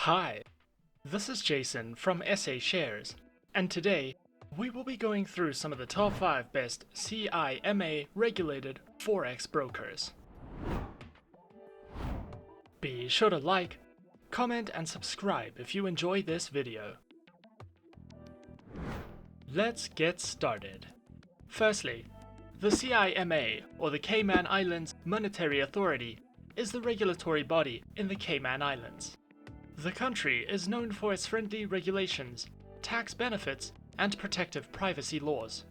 Hi, this is Jason from SA Shares, and today we will be going through some of the top 5 best CIMA regulated Forex brokers. Be sure to like, comment and subscribe if you enjoy this video. Let's get started. Firstly, the CIMA, or the Cayman Islands Monetary Authority, is the regulatory body in the Cayman Islands. The country is known for its friendly regulations, tax benefits, and protective privacy laws.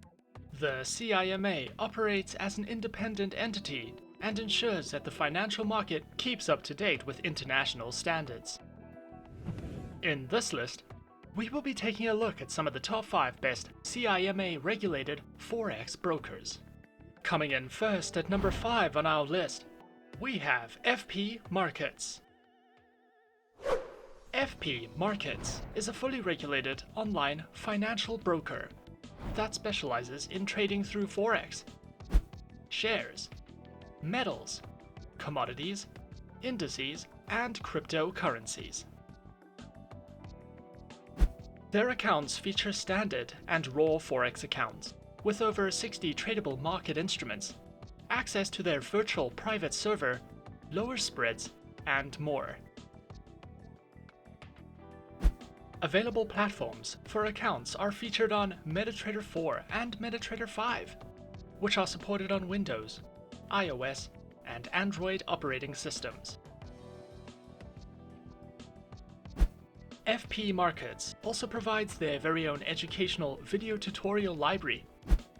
The CIMA operates as an independent entity and ensures that the financial market keeps up to date with international standards. In this list, we will be taking a look at some of the top 5 best CIMA regulated Forex brokers. Coming in first at number 5 on our list, we have FP Markets. FP Markets is a fully regulated online financial broker that specializes in trading through Forex, shares, metals, commodities, indices, and cryptocurrencies. Their accounts feature standard and raw Forex accounts, with over 60 tradable market instruments, access to their virtual private server, lower spreads, and more. Available platforms for accounts are featured on MetaTrader 4 and MetaTrader 5, which are supported on Windows, iOS, and Android operating systems. FP Markets also provides their very own educational video tutorial library,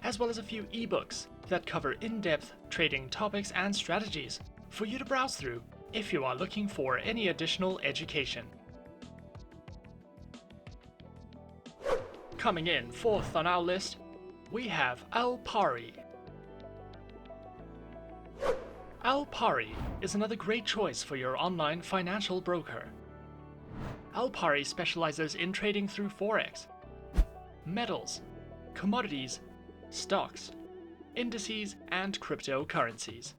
as well as a few eBooks that cover in-depth trading topics and strategies for you to browse through if you are looking for any additional education. Coming in fourth on our list, we have Alpari. Alpari is another great choice for your online financial broker. Alpari specializes in trading through Forex, metals, commodities, stocks, indices, and cryptocurrencies.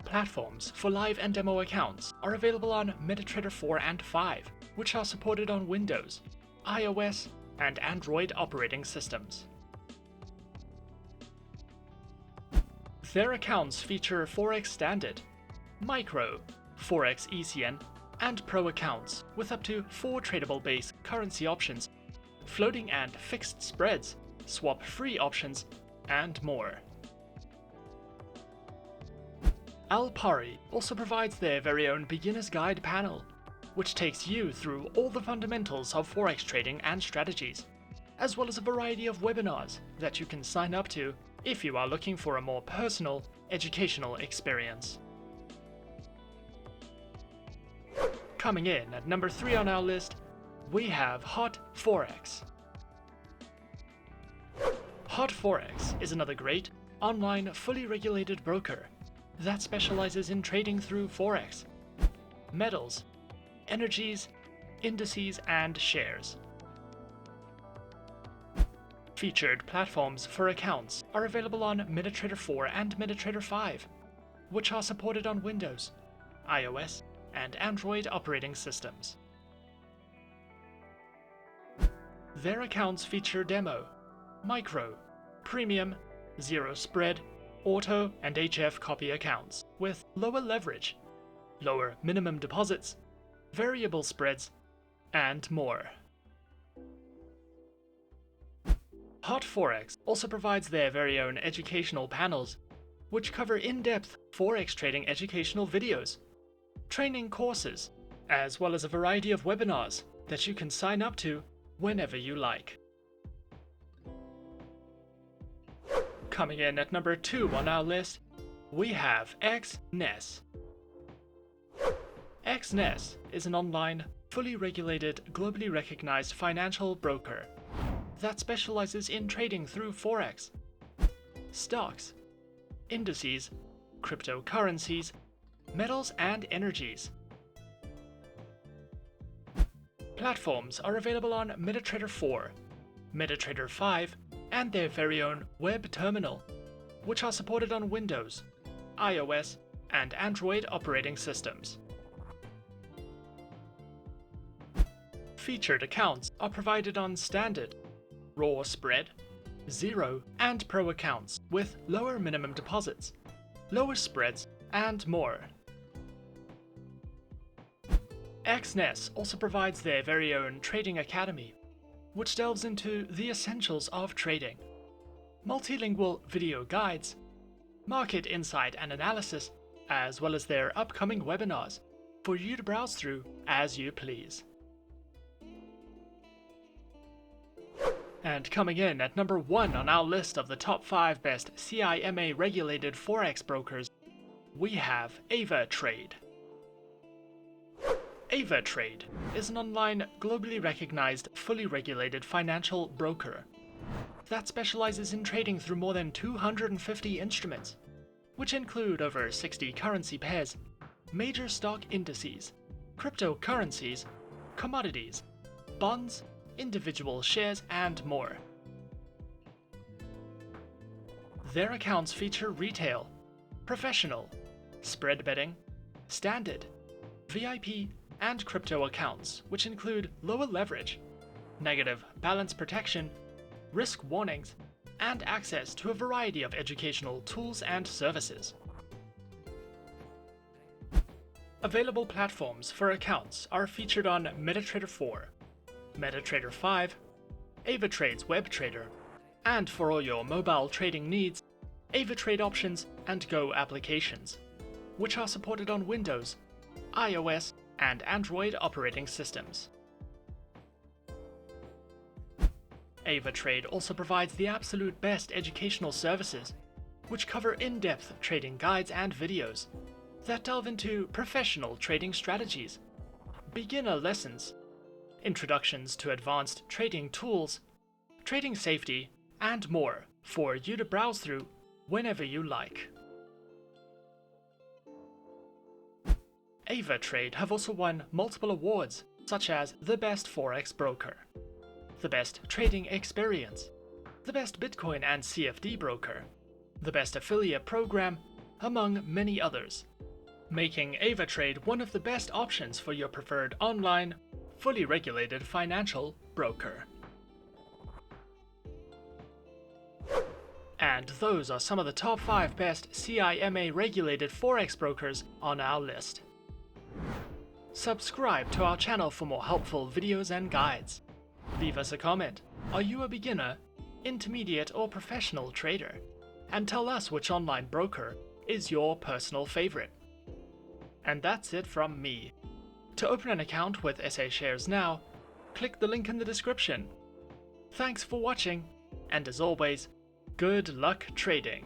Platforms for live and demo accounts are available on MetaTrader 4 and 5, which are supported on Windows, iOS, and Android operating systems. Their accounts feature Forex Standard, Micro, Forex ECN, and Pro accounts with up to 4 tradable base currency options, floating and fixed spreads, swap-free options, and more. Alpari also provides their very own beginner's guide panel, which takes you through all the fundamentals of Forex trading and strategies, as well as a variety of webinars that you can sign up to if you are looking for a more personal, educational experience. Coming in at number 3 on our list, we have Hot Forex. Hot Forex is another great, online, fully regulated broker that specializes in trading through Forex, metals, energies, indices, and shares. Featured platforms for accounts are available on MetaTrader 4 and MetaTrader 5, which are supported on Windows, iOS, and Android operating systems. Their accounts feature Demo, Micro, Premium, Zero Spread, Auto, and HF copy accounts with lower leverage, lower minimum deposits, variable spreads, and more. Hot Forex also provides their very own educational panels, which cover in-depth Forex trading educational videos, training courses, as well as a variety of webinars that you can sign up to whenever you like. Coming in at number 2 on our list, we have Exness. Exness is an online, fully regulated, globally recognized financial broker that specializes in trading through Forex, stocks, indices, cryptocurrencies, metals, and energies. Platforms are available on MetaTrader 4, MetaTrader 5, and their very own web terminal, which are supported on Windows, iOS, and Android operating systems. Featured accounts are provided on Standard, Raw Spread, Zero, and Pro accounts with lower minimum deposits, lower spreads, and more. Exness also provides their very own Trading Academy, which delves into the essentials of trading, multilingual video guides, market insight and analysis, as well as their upcoming webinars for you to browse through as you please. And coming in at number 1 on our list of the top 5 best CIMA regulated Forex brokers, we have Avatrade. Avatrade is an online, globally recognized, fully regulated financial broker that specializes in trading through more than 250 instruments, which include over 60 currency pairs, major stock indices, cryptocurrencies, commodities, bonds, individual shares, and more. Their accounts feature retail, professional, spread betting, standard, VIP, and crypto accounts, which include lower leverage, negative balance protection, risk warnings, and access to a variety of educational tools and services. Available platforms for accounts are featured on MetaTrader 4, MetaTrader 5, Avatrade's WebTrader, and for all your mobile trading needs, Avatrade Options and Go applications, which are supported on Windows, iOS, and Android operating systems. Avatrade also provides the absolute best educational services, which cover in-depth trading guides and videos that delve into professional trading strategies, beginner lessons, introductions to advanced trading tools, trading safety, and more for you to browse through whenever you like. Avatrade have also won multiple awards, such as the Best Forex Broker, the Best Trading Experience, the Best Bitcoin and CFD Broker, the Best Affiliate Program, among many others, making Avatrade one of the best options for your preferred online, fully regulated financial broker. And those are some of the top 5 best CIMA regulated Forex brokers on our list. Subscribe to our channel for more helpful videos and guides. Leave us a comment. Are you a beginner, intermediate, or professional trader? And tell us which online broker is your personal favorite. And that's it from me. To open an account with SA Shares now, click the link in the description. Thanks for watching, and as always, good luck trading.